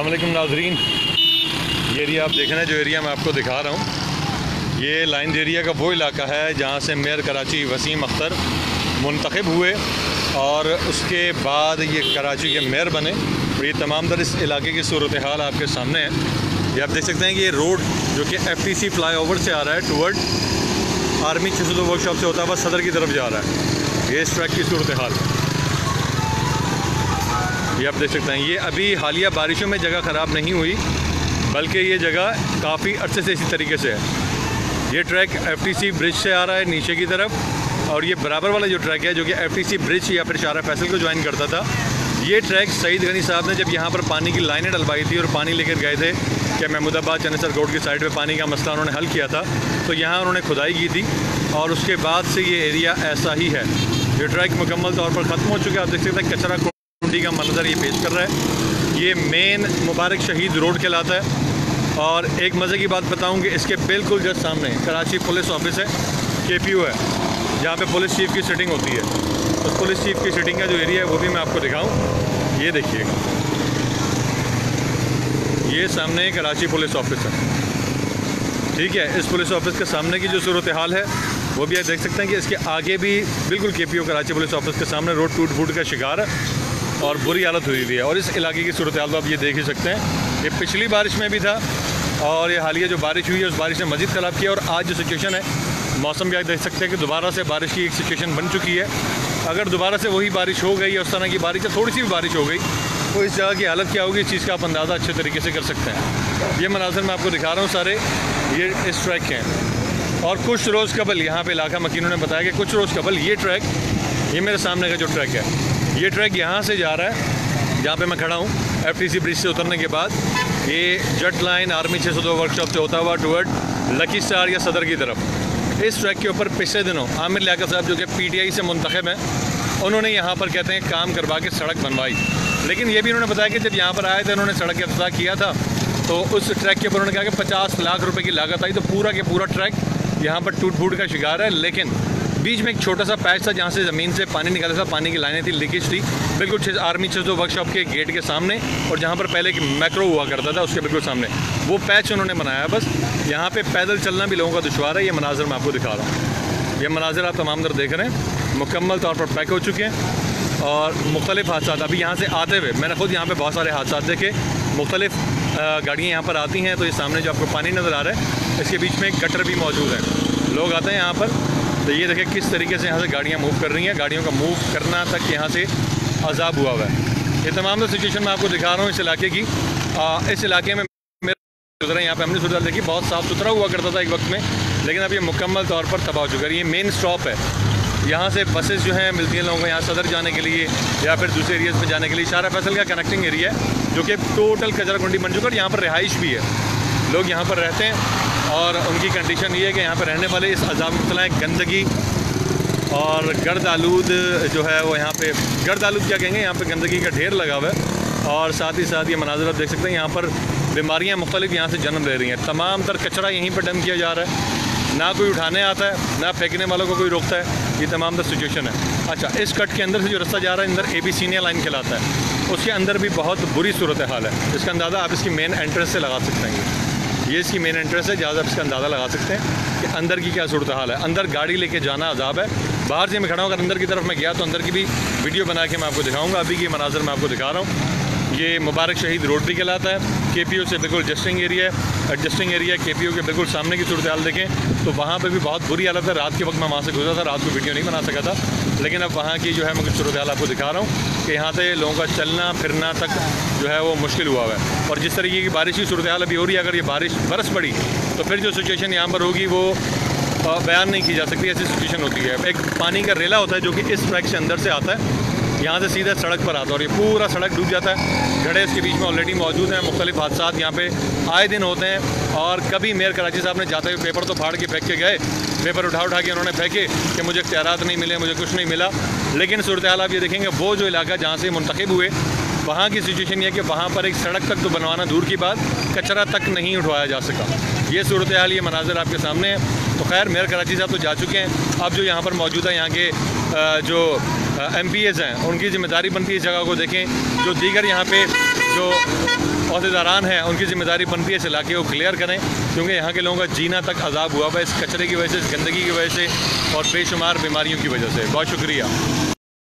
अस्सलाम वालेकुम नाज़रीन, ये एरिया आप देख रहे हैं, जो एरिया मैं आपको दिखा रहा हूँ, ये लाइंस एरिया का वो इलाका है जहाँ से मेयर कराची वसीम अख्तर मुंतखब हुए और उसके बाद ये कराची के मेयर बने। और ये तमाम तर इस इलाके की सूरत हाल आपके सामने है। ये आप देख सकते हैं कि ये रोड जो कि FTC फ्लाईओवर से आ रहा है टूवर्ड आर्मी 602 वर्कशॉप से होता हुआ सदर की तरफ जा रहा है। ये इस ट्रैक की सूरत हाल है, ये आप देख सकते हैं। ये अभी हालिया बारिशों में जगह ख़राब नहीं हुई, बल्कि ये जगह काफ़ी अर्से से इसी तरीके से है। ये ट्रैक FTC ब्रिज से आ रहा है नीचे की तरफ, और ये बराबर वाला जो ट्रैक है जो कि FTC ब्रिज या फिर शारा फैसल को ज्वाइन करता था, ये ट्रैक सईद गनी साहब ने जब यहाँ पर पानी की लाइनें डलवाई थी और पानी लेकर गए थे कि महमूदाबाद चनेसर रोड की साइड पे पानी का मसला उन्होंने हल किया था, तो यहाँ उन्होंने खुदाई की थी और उसके बाद से ये एरिया ऐसा ही है। ये ट्रैक मुकम्मल तौर पर ख़त्म हो चुका है। आप देख सकते हैं कचरा कुंडी का मंजर ये पेश कर रहा है। ये मेन मुबारक शहीद रोड कहलाता है। और एक मज़े की बात बताऊँ कि इसके बिल्कुल जस्ट सामने कराची पुलिस ऑफिस है, KPO है, जहाँ पे पुलिस चीफ़ की सिटिंग होती है। उस पुलिस चीफ़ की सिटिंग का जो एरिया है वो भी मैं आपको दिखाऊँ। ये देखिएगा, ये सामने कराची पुलिस ऑफिस है, ठीक है। इस पुलिस ऑफिस के सामने की जो सूरत हाल है वो भी आप देख सकते हैं कि इसके आगे भी बिल्कुल KPO कराची पुलिस ऑफिस के सामने रोड टूट फूट का शिकार है और बुरी हालत हुई हुई है। और इस इलाके की सूरत हाल आप ये देख ही सकते हैं। ये पिछली बारिश में भी था और ये हालिया जो बारिश हुई है उस बारिश ने मज़ीद ख़राब किया। और आज जो सिचुएशन है, मौसम भी आप देख सकते हैं कि दोबारा से बारिश की एक सिचुएशन बन चुकी है। अगर दोबारा से वही बारिश हो गई, उस तरह की बारिश या थोड़ी सी भी बारिश हो गई, तो इस जगह की हालत क्या होगी, इस चीज़ का आप अंदाज़ा अच्छे तरीके से कर सकते हैं। ये मनाज़र मैं आपको दिखा रहा हूँ सारे, ये इस ट्रैक के हैं। और कुछ रोज़ कबल यहाँ पे इलाका मकीनों ने बताया कि कुछ रोज़ कबल ये ट्रैक, ये मेरे सामने का जो ट्रैक है, ये ट्रैक यहाँ से जा रहा है जहाँ पे मैं खड़ा हूँ, FTC ब्रिज से उतरने के बाद ये जट लाइन आर्मी 602 वर्कशॉप से होता हुआ टूवर्ड लकी स्टार या सदर की तरफ। इस ट्रैक के ऊपर पिछले दिनों आमिर लियाकत साहब जो कि PTI से मुंतखब हैं, उन्होंने यहाँ पर कहते हैं काम करवा के सड़क बनवाई। लेकिन ये भी उन्होंने बताया कि जब यहाँ पर आए थे उन्होंने सड़क का इफ्तिताह किया था, तो उस ट्रैक के ऊपर उन्होंने कहा कि 50 लाख रुपए की लागत आई, तो पूरा के पूरा ट्रैक यहाँ पर टूट फूट का शिकार है। लेकिन बीच में एक छोटा सा पैच था जहाँ से ज़मीन से पानी निकला था, पानी की लाइनें थी, लीकेज थी, बिल्कुल आर्मी 602 वर्कशॉप के गेट के सामने, और जहाँ पर पहले एक मैक्रो हुआ करता था उसके बिल्कुल सामने वो पैच उन्होंने बनाया। बस यहाँ पे पैदल चलना भी लोगों का दुश्वार है। ये मनाज़र मैं आपको दिखा रहा हूँ, ये मनाज़र आप तमाम दर देख रहे हैं, मुकम्मल तौर पर पैक हो चुके हैं। और मुख्तलिफ़ हादसा अभी यहाँ से आते हुए मैंने खुद यहाँ पर बहुत सारे हादसा देखे। मुख्तलिफ़ गाड़ियाँ यहाँ पर आती हैं, तो ये सामने जो आपको पानी नज़र आ रहा है, इसके बीच में एक गटर भी मौजूद है। लोग आते हैं यहाँ पर, तो ये देखें किस तरीके से यहाँ से गाड़ियाँ मूव कर रही हैं। गाड़ियों का मूव करना तक यहाँ से अजाब हुआ हुआ है। ये तमाम सिचुएशन मैं आपको दिखा रहा हूँ इस इलाके की। इस इलाके में मेरे यहाँ पे हमने सुधार देखी, बहुत साफ़ सुथरा हुआ करता था एक वक्त में, लेकिन अब ये मुकम्मल तौर पर तबाह हो चुका है। ये मेन स्टॉप है, यहाँ से बसेस जो हैं मिलती हैं लोगों को यहाँ सदर जाने के लिए या फिर दूसरे एरियाज़ में जाने के लिए। शारा फैसल का कनेक्टिंग एरिया है जो कि टोटल कचरा कुंडी बन चुका है। यहाँ पर रिहाइश भी है, लोग यहाँ पर रहते हैं और उनकी कंडीशन ये है कि यहाँ पर रहने वाले इस अजाब में मुब्तला है। गंदगी और गर्द आलूद जो है वो यहाँ पे, गर्द आलूद क्या कहेंगे, यहाँ पे गंदगी का ढेर लगा हुआ है। और साथ ही साथ ये मनाज़र आप देख सकते हैं, यहाँ पर बीमारियाँ मुख्तलिफ यहाँ से जन्म ले रही हैं। तमाम तर कचरा यहीं पर डंप किया जा रहा है, ना कोई उठाने आता है, ना फेंकने वालों को कोई रोकता है। ये तमाम तर सिचुएशन है। अच्छा, इस कट के अंदर से जो रास्ता जा रहा है, अंदर AB सीनियर लाइन कहलाता है, उसके अंदर भी बहुत बुरी सूरत हाल है। इसका अंदाज़ा आप इसकी मेन एंट्रेंस से लगा सकते हैं। ये इसकी मेन एंट्रेंस है, जहाँ आप इसका अंदाज़ा लगा सकते हैं कि अंदर की क्या सूरत हाल है। अंदर गाड़ी लेके जाना अजाब है। बाहर से मैं खड़ा हूँ, अगर अंदर की तरफ मैं गया तो अंदर की भी वीडियो बना के मैं आपको दिखाऊंगा। अभी की मनाज़र मैं आपको दिखा रहा हूँ। ये मुबारक शहीद रोड भी कहलाता है, KPO से बिल्कुल एडजस्टिंग एरिया KPO के बिल्कुल सामने की सूरत हाल देखें तो वहाँ पे भी बहुत बुरी हालत है। रात के वक्त मैं वहाँ से गुजरा था, रात को वीडियो नहीं बना सका था, लेकिन अब वहाँ की जो है मैं सूरत हाल आपको दिखा रहा हूँ कि यहाँ से लोगों का चलना फिरना तक जो है वो मुश्किल हुआ है। और जिस तरीके की बारिश की सूरत हाल अभी हो रही है, अगर ये बारिश बरस पड़ी तो फिर जो सिचुएशन यहाँ पर होगी वो बयान नहीं की जा सकती, ऐसी सिचुएशन होती है। एक पानी का रेला होता है जो कि इस ट्रैक से अंदर से आता है, यहाँ से सीधा सड़क पर आता है और ये पूरा सड़क डूब जाता है। घड़े इसके बीच में ऑलरेडी मौजूद हैं। मुख्तलिफ हादसात यहाँ पे आए दिन होते हैं। और कभी मेयर कराची साहब ने जाते हुए पेपर तो फाड़ के फेंक के गए, पेपर उठा के उन्होंने फेंके कि मुझे इख्तियारात नहीं मिले, मुझे कुछ नहीं मिला। लेकिन सूरत हाल आप ये देखेंगे, वो जो इलाका जहाँ से मुंतखब हुए वहाँ की सिचुएशन ये है कि वहाँ पर एक सड़क तक तो बनवाना दूर की बात, कचरा तक नहीं उठवाया जा सका। ये सूरत हाल, ये मनाज़र आपके सामने है। तो खैर मेयर कराची साहब तो जा चुके हैं। अब जो यहाँ पर मौजूद है, यहाँ के जो MPs हैं, उनकी जिम्मेदारी बनती है इस जगह को देखें। जो दीगर यहाँ पे जो अहदेदारान हैं उनकी जिम्मेदारी बनती है इस इलाके को क्लियर करें, क्योंकि यहाँ के लोगों का जीना तक अजाब हुआ हुआ है इस कचरे की वजह से, इस गंदगी की वजह से और बेशुमार बीमारियों की वजह से। बहुत शुक्रिया।